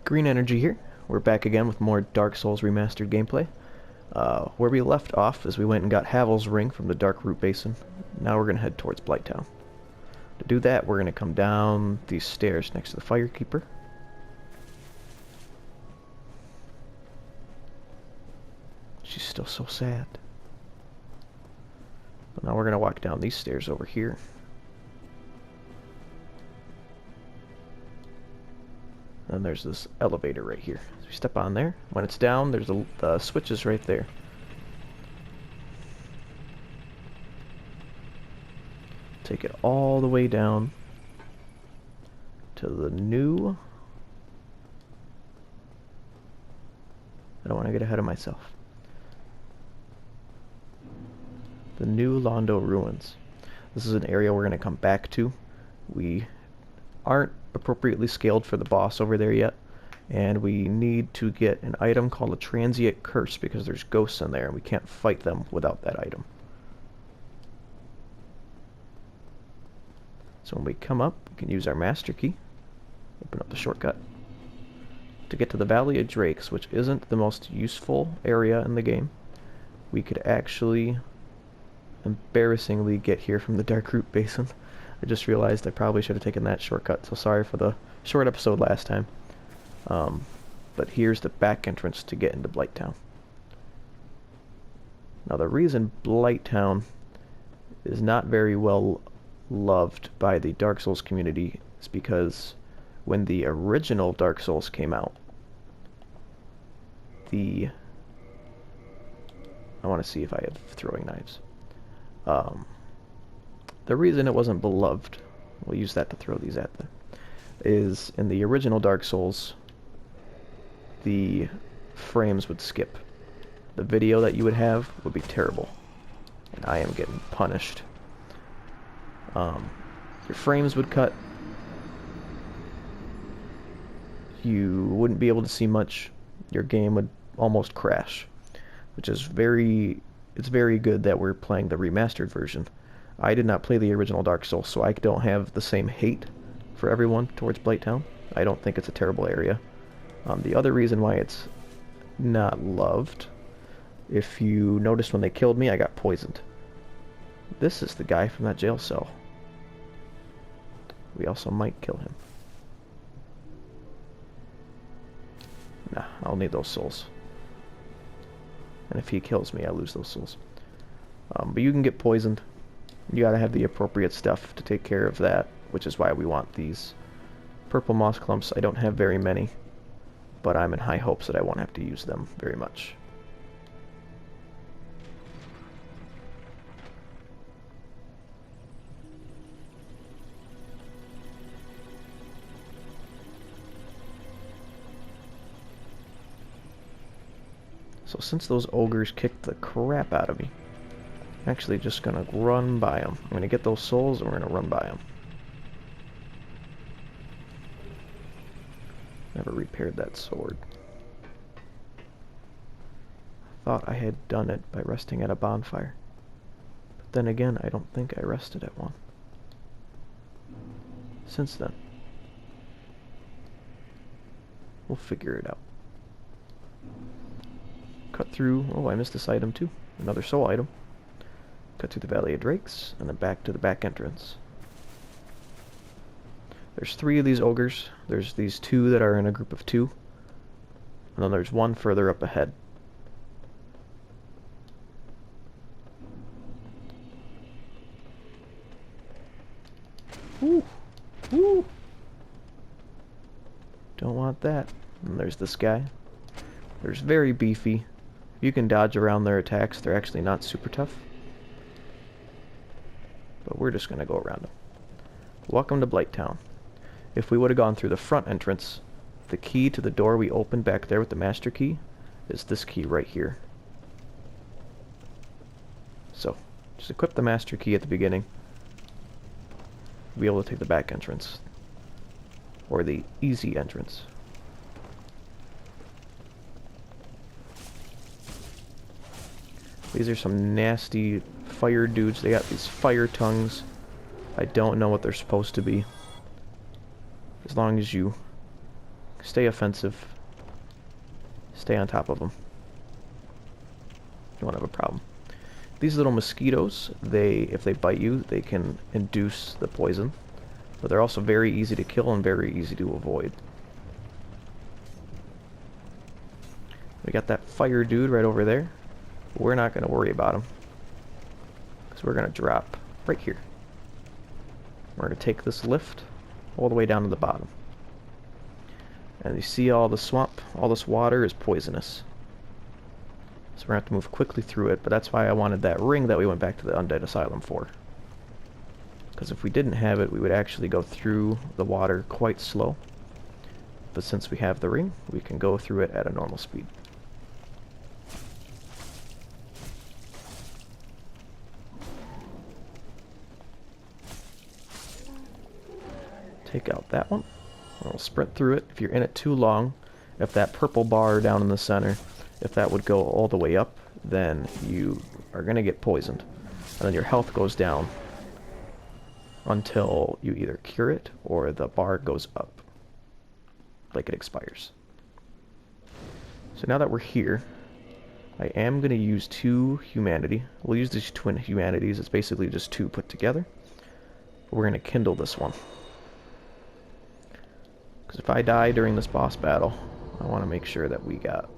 Green Energy here. We're back again with more Dark Souls Remastered gameplay. Where we left off is we went and got Havel's Ring from the Dark Root Basin. Now we're going to head towards Blighttown. To do that, we're going to come down these stairs next to the Firekeeper. She's still so sad. But now we're going to walk down these stairs over here. And there's this elevator right here. So we step on there. When it's down, there's the switches right there. Take it all the way down to the new... I don't want to get ahead of myself. The new Londo Ruins. This is an area we're going to come back to. We aren't appropriately scaled for the boss over there yet, and we need to get an item called a Transient Curse because there's ghosts in there and we can't fight them without that item. So when we come up, we can use our Master Key, open up the shortcut, to get to the Valley of Drakes, which isn't the most useful area in the game. We could actually embarrassingly get here from the Dark Root Basin. I just realized I probably should have taken that shortcut, so sorry for the short episode last time. But here's the back entrance to get into Blighttown. Now the reason Blighttown is not very well loved by the Dark Souls community is because when the original Dark Souls came out, I want to see if I have throwing knives. The reason it wasn't beloved, we'll use that to throw these at them, is in the original Dark Souls, the frames would skip. The video that you would have would be terrible. And I am getting punished. Your frames would cut. You wouldn't be able to see much. Your game would almost crash. Which is it's very good that we're playing the remastered version. I did not play the original Dark Souls, so I don't have the same hate for everyone towards Blighttown. I don't think it's a terrible area. The other reason why it's not loved, if you noticed when they killed me, I got poisoned. This is the guy from that jail cell. We also might kill him. Nah, I'll need those souls. And if he kills me, I lose those souls. But you can get poisoned. You gotta have the appropriate stuff to take care of that, which is why we want these purple moss clumps. I don't have very many, but I'm in high hopes that I won't have to use them very much. So since those ogres kicked the crap out of me, I'm actually just gonna run by them. I'm gonna get those souls and we're gonna run by them. Never repaired that sword. I thought I had done it by resting at a bonfire. But then again, I don't think I rested at one. Since then. We'll figure it out. Cut through... Oh, I missed this item too. Another soul item. Cut through the Valley of Drakes, and then back to the back entrance. There's 3 of these ogres. There's these 2 that are in a group of 2. And then there's one further up ahead. Woo! Woo! Don't want that. And there's this guy. There's very beefy. You can dodge around their attacks. They're actually not super tough. But we're just going to go around them. Welcome to Blighttown. If we would have gone through the front entrance, the key to the door we opened back there with the Master Key is this key right here. So, just equip the Master Key at the beginning. We'll be able to take the back entrance. Or the easy entrance. These are some nasty fire dudes. They got these fire tongues. I don't know what they're supposed to be. As long as you Stay offensive. Stay on top of them. You won't have a problem. These little mosquitoes, if they bite you, they can induce the poison. But they're also very easy to kill and very easy to avoid. We got that fire dude right over there. We're not going to worry about him, because we're going to drop right here. We're going to take this lift all the way down to the bottom. And you see all the swamp, all this water is poisonous. So we're going to have to move quickly through it, but that's why I wanted that ring that we went back to the Undead Asylum for. Because if we didn't have it, we would actually go through the water quite slow. But since we have the ring, we can go through it at a normal speed. Take out that one. We'll sprint through it. If you're in it too long, if that purple bar down in the center, if that would go all the way up, then you are going to get poisoned. And then your health goes down until you either cure it or the bar goes up, like it expires. So now that we're here, I am going to use 2 humanity. We'll use these twin humanities. It's basically just 2 put together. But we're going to kindle this one. Because if I die during this boss battle, I want to make sure that we got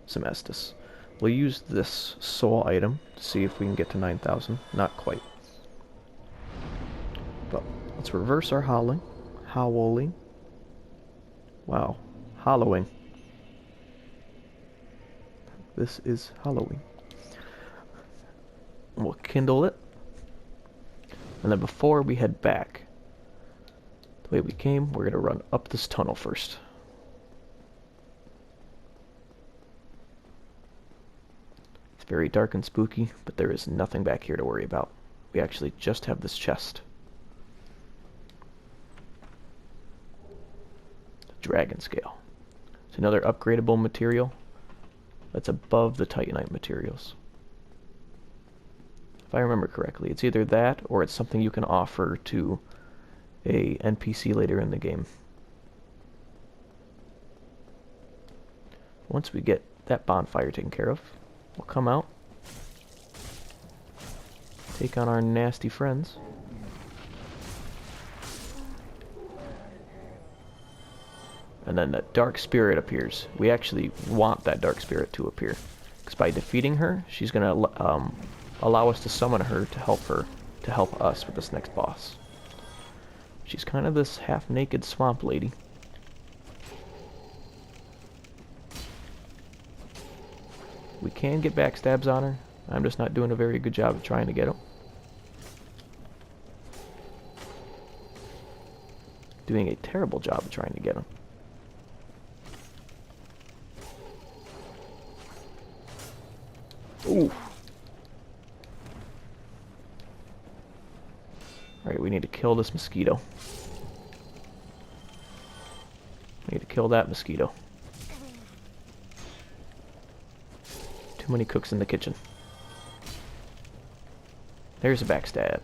some Estus. We'll use this soul item to see if we can get to 9,000. Not quite. But let's reverse our howling. Howling. Wow. Hollowing. This is Halloween. We'll kindle it. And then before we head back, the way we came, we're going to run up this tunnel first. It's very dark and spooky, but there is nothing back here to worry about. We actually just have this chest. The dragon scale. It's another upgradable material that's above the Titanite materials. If I remember correctly, it's either that or it's something you can offer to a NPC later in the game. Once we get that bonfire taken care of, we'll come out, take on our nasty friends. And then that dark spirit appears. We actually want that dark spirit to appear, because by defeating her, she's going to allow us to summon her to help us with this next boss. She's kind of this half-naked swamp lady. We can get backstabs on her. I'm just not doing a very good job of trying to get them. Doing a terrible job of trying to get them. Ooh. Alright, we need to kill this mosquito. We need to kill that mosquito. Too many cooks in the kitchen. There's a backstab.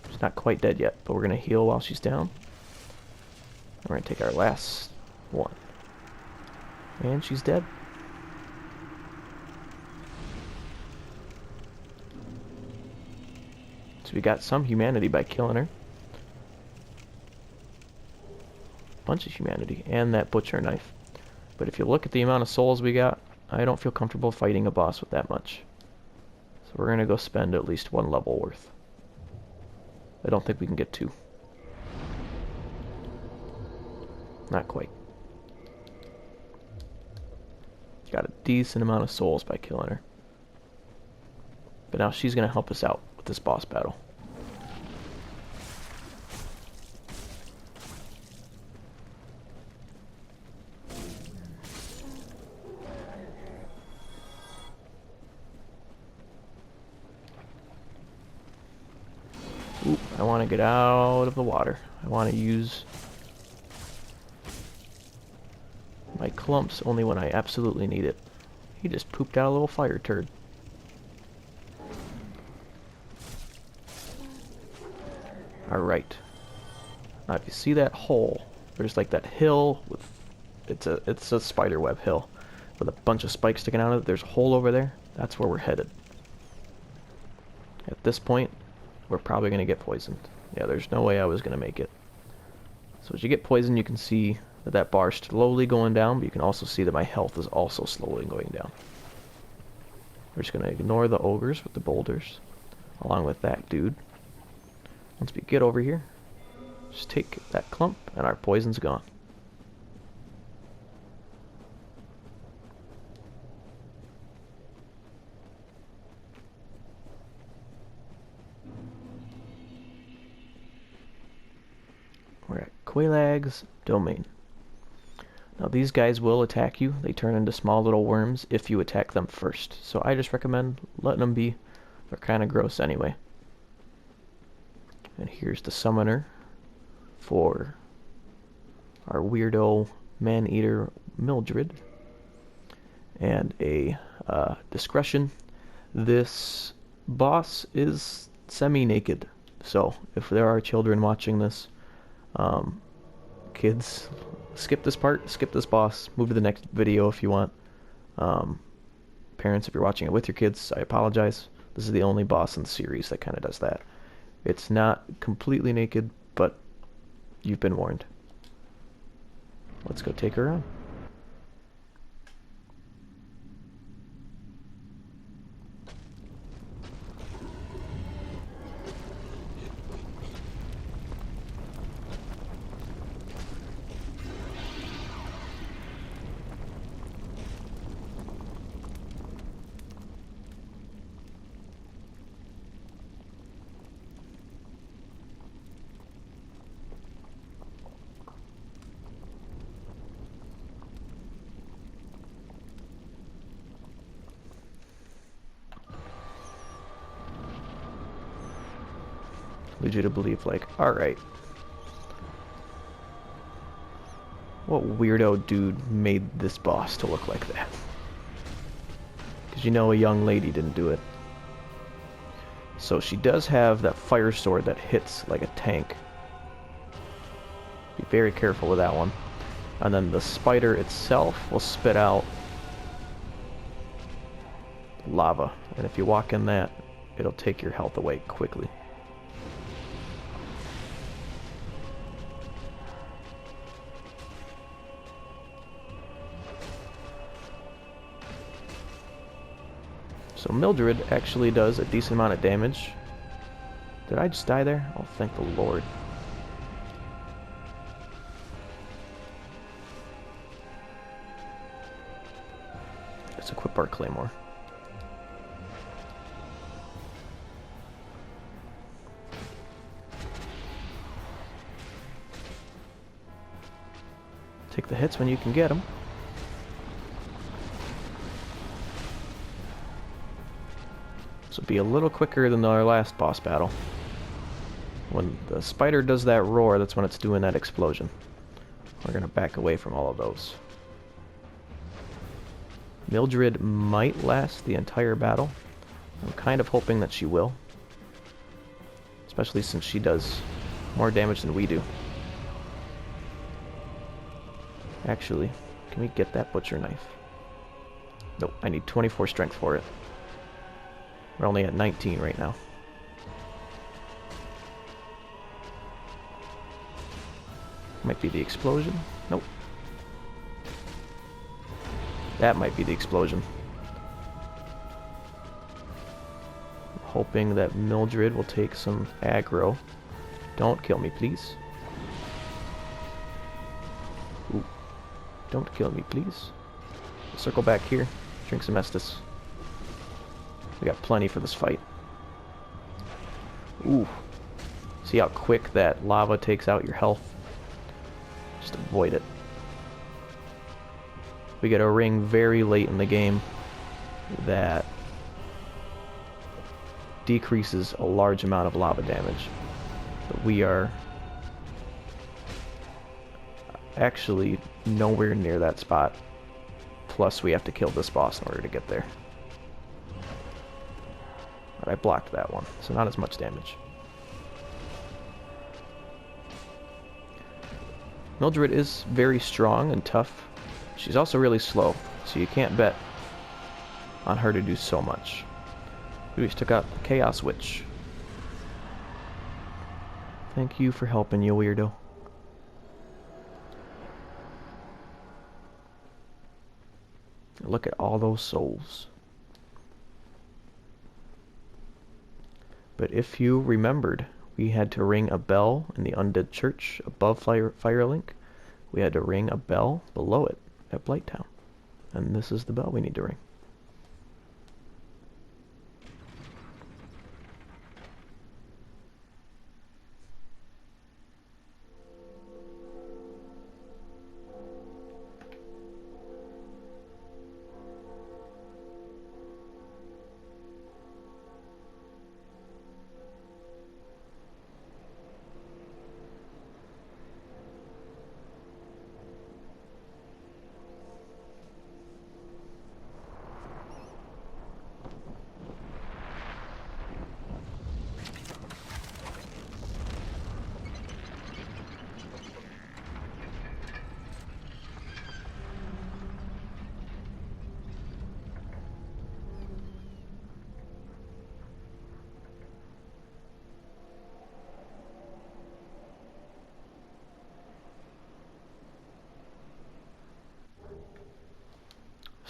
She's not quite dead yet, but we're going to heal while she's down. We're going to take our last one. And she's dead. So we got some humanity by killing her. Bunch of humanity. And that butcher knife. But if you look at the amount of souls we got, I don't feel comfortable fighting a boss with that much. So we're going to go spend at least 1 level worth. I don't think we can get 2. Not quite. Got a decent amount of souls by killing her. But now she's going to help us out with this boss battle. Oop, I want to get out of the water. I want to use my clumps only when I absolutely need it. He just pooped out a little fire turd. Alright. Now, if you see that hole, there's like that hill with it's a spider web hill with a bunch of spikes sticking out of it. There's a hole over there. That's where we're headed. At this point, we're probably going to get poisoned. Yeah, there's no way I was going to make it. So as you get poisoned, you can see that that bar's slowly going down, but you can also see that my health is also slowly going down. We're just going to ignore the ogres with the boulders, along with that dude. Once we get over here, just take that clump, and our poison's gone. We're at Quelaag's domain. Now these guys will attack you. They turn into small little worms if you attack them first. So I just recommend letting them be. They're kind of gross anyway. And here's the summoner for our weirdo man-eater Mildred. And a discretion. This boss is semi-naked. So if there are children watching this, kids, skip this part, skip this boss, move to the next video if you want. Parents, if you're watching it with your kids, I apologize. This is the only boss in the series that kind of does that. It's not completely naked, but you've been warned. Let's go take her on. Lead you to believe, like, alright, what weirdo dude made this boss to look like that? Because you know a young lady didn't do it. So she does have that fire sword that hits like a tank. Be very careful with that one. And then the spider itself will spit out lava. And if you walk in that, it'll take your health away quickly. So Mildred actually does a decent amount of damage. Did I just die there? Oh, thank the Lord. Let's equip our claymore. Take the hits when you can get them. So be a little quicker than our last boss battle. When the spider does that roar, that's when it's doing that explosion. We're going to back away from all of those. Mildred might last the entire battle. I'm kind of hoping that she will. Especially since she does more damage than we do. Actually, can we get that butcher knife? Nope, I need 24 strength for it. We're only at 19 right now. Might be the explosion. Nope. That might be the explosion. I'm hoping that Mildred will take some aggro. Don't kill me, please. Ooh. Don't kill me, please. Circle back here. Drink some Estus. We got plenty for this fight. Ooh. See how quick that lava takes out your health? Just avoid it. We get a ring very late in the game that decreases a large amount of lava damage. But we are actually nowhere near that spot. Plus we have to kill this boss in order to get there. But I blocked that one, so not as much damage. Mildred is very strong and tough. She's also really slow, so you can't bet on her to do so much. We just took out the Chaos Witch. Thank you for helping, you weirdo. Look at all those souls. But if you remembered, we had to ring a bell in the undead church above Firelink. We had to ring a bell below it at Blighttown. And this is the bell we need to ring.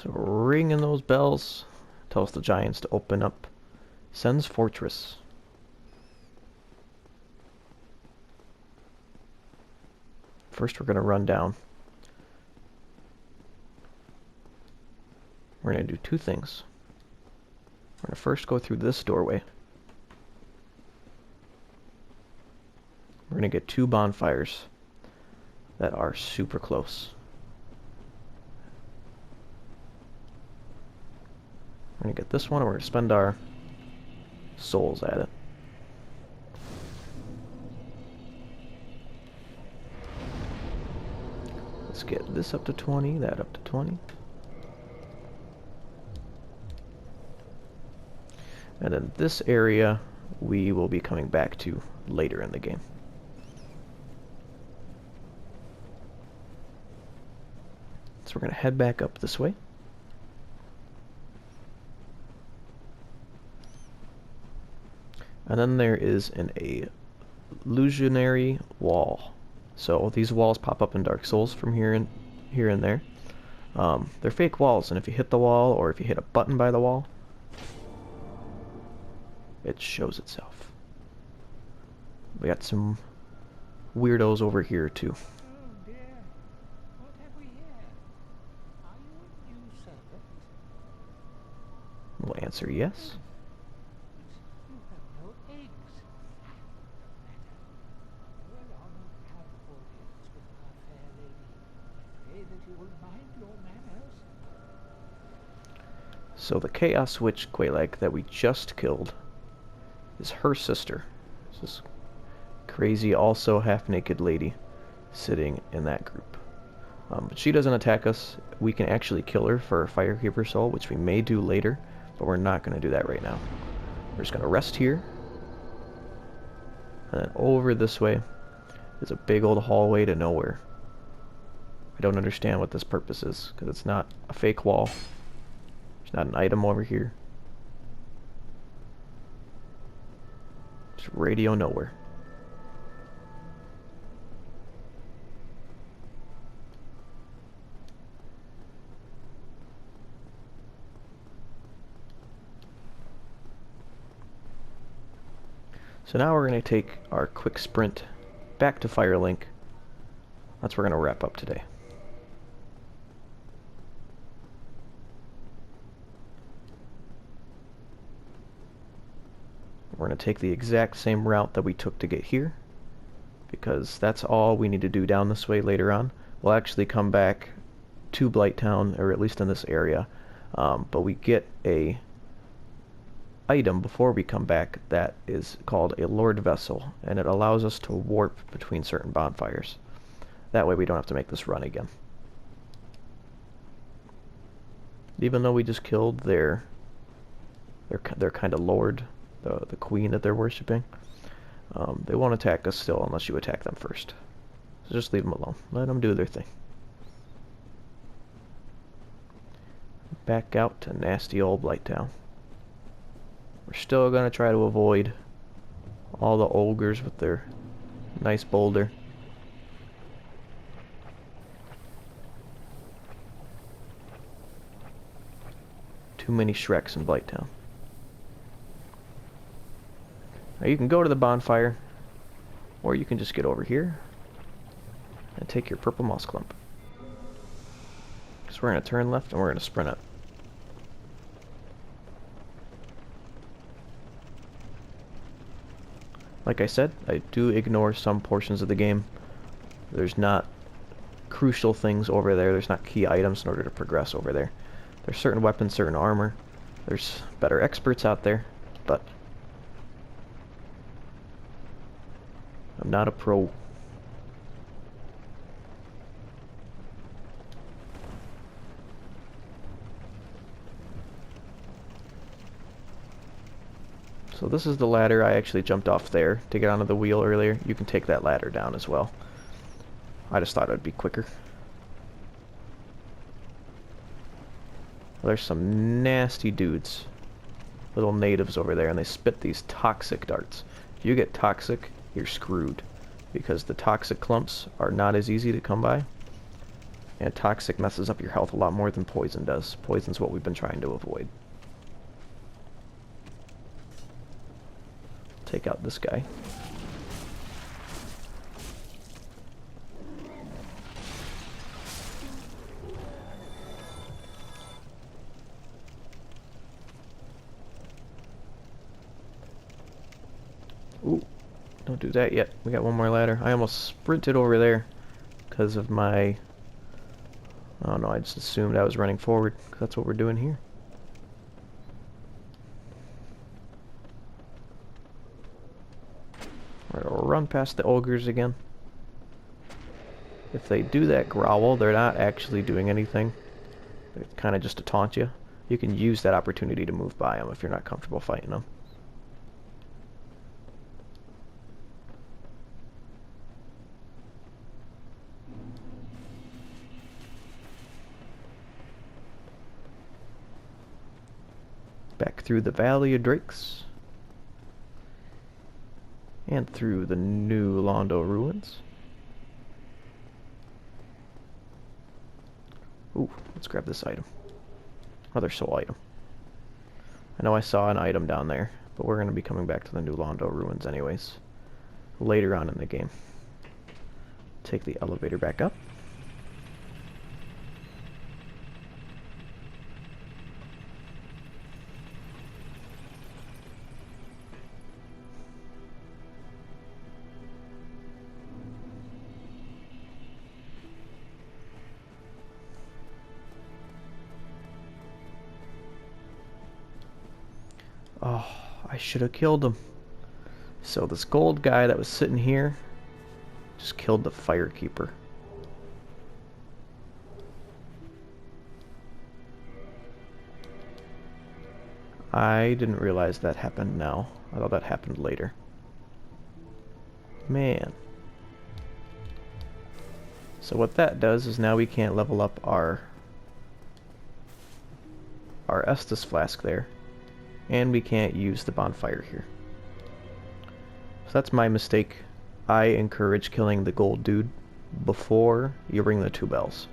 So ringing those bells tells the giants to open up Sen's fortress. First we're going to run down. We're going to do two things. We're going to first go through this doorway. We're going to get two bonfires that are super close. We're going to get this one, and we're going to spend our souls at it. Let's get this up to 20, that up to 20. And then this area we will be coming back to later in the game. So we're going to head back up this way. And then there is an illusionary wall. So these walls pop up in Dark Souls from here and there. They're fake walls, and if you hit the wall or if you hit a button by the wall, it shows itself. We got some weirdos over here too. Oh dear, what have we here? Are you a new servant? We'll answer yes. You have no eggs. No matter. Go along and have audience with our fair lady. I pray that you will mind your manners. So the Chaos Witch Quelaag that we just killed is her sister. This crazy, also half-naked lady sitting in that group. But she doesn't attack us. We can actually kill her for a Firekeeper soul, which we may do later, but we're not going to do that right now. We're just going to rest here. And then over this way is a big old hallway to nowhere. I don't understand what this purpose is, because it's not a fake wall. There's not an item over here. Just radio nowhere. So now we're going to take our quick sprint back to Firelink. That's where we're going to wrap up today. We're going to take the exact same route that we took to get here, because that's all we need to do down this way later on. We'll actually come back to Blighttown, or at least in this area, but we get a item before we come back that is called a Lord Vessel, and it allows us to warp between certain bonfires. That way we don't have to make this run again. Even though we just killed their kind of lord, the queen that they're worshipping, they won't attack us still unless you attack them first. So just leave them alone. Let them do their thing. Back out to nasty old Blighttown. We're still going to try to avoid all the ogres with their nice boulder. Too many Shreks in Blighttown. Now you can go to the bonfire, or you can just get over here and take your purple moss clump. So we're going to turn left and we're going to sprint up. Like I said, I do ignore some portions of the game. There's not crucial things over there. There's not key items in order to progress over there. There's certain weapons, certain armor. There's better experts out there, but I'm not a pro. So this is the ladder. I actually jumped off there to get onto the wheel earlier. You can take that ladder down as well. I just thought it would be quicker. There's some nasty dudes. Little natives over there, and they spit these toxic darts. If you get toxic, you're screwed. Because the toxic clumps are not as easy to come by. And toxic messes up your health a lot more than poison does. Poison's what we've been trying to avoid. Take out this guy. Ooh, don't do that yet. We got one more ladder. I almost sprinted over there because of my... Oh no, I just assumed I was running forward. That's what we're doing here. We're gonna run past the ogres again. If they do that growl, they're not actually doing anything. They're kind of just to taunt you. You can use that opportunity to move by them if you're not comfortable fighting them. Back through the Valley of Drakes. And through the new Londo ruins. Ooh, let's grab this item. Another soul item. I know I saw an item down there, but we're going to be coming back to the new Londo ruins anyways. Later on in the game. Take the elevator back up. Oh, I should have killed him. So this gold guy that was sitting here just killed the firekeeper. I didn't realize that happened now. I thought that happened later. Man. So what that does is now we can't level up our Estus flask there. And we can't use the bonfire here. So that's my mistake. I encourage killing the gold dude before you ring the 2 bells.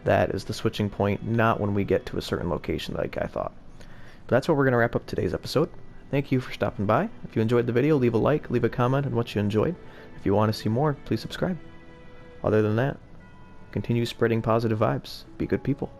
That is the switching point, not when we get to a certain location like I thought. But that's where we're going to wrap up today's episode. Thank you for stopping by. If you enjoyed the video, leave a like, leave a comment on what you enjoyed. If you want to see more, please subscribe. Other than that, continue spreading positive vibes. Be good people.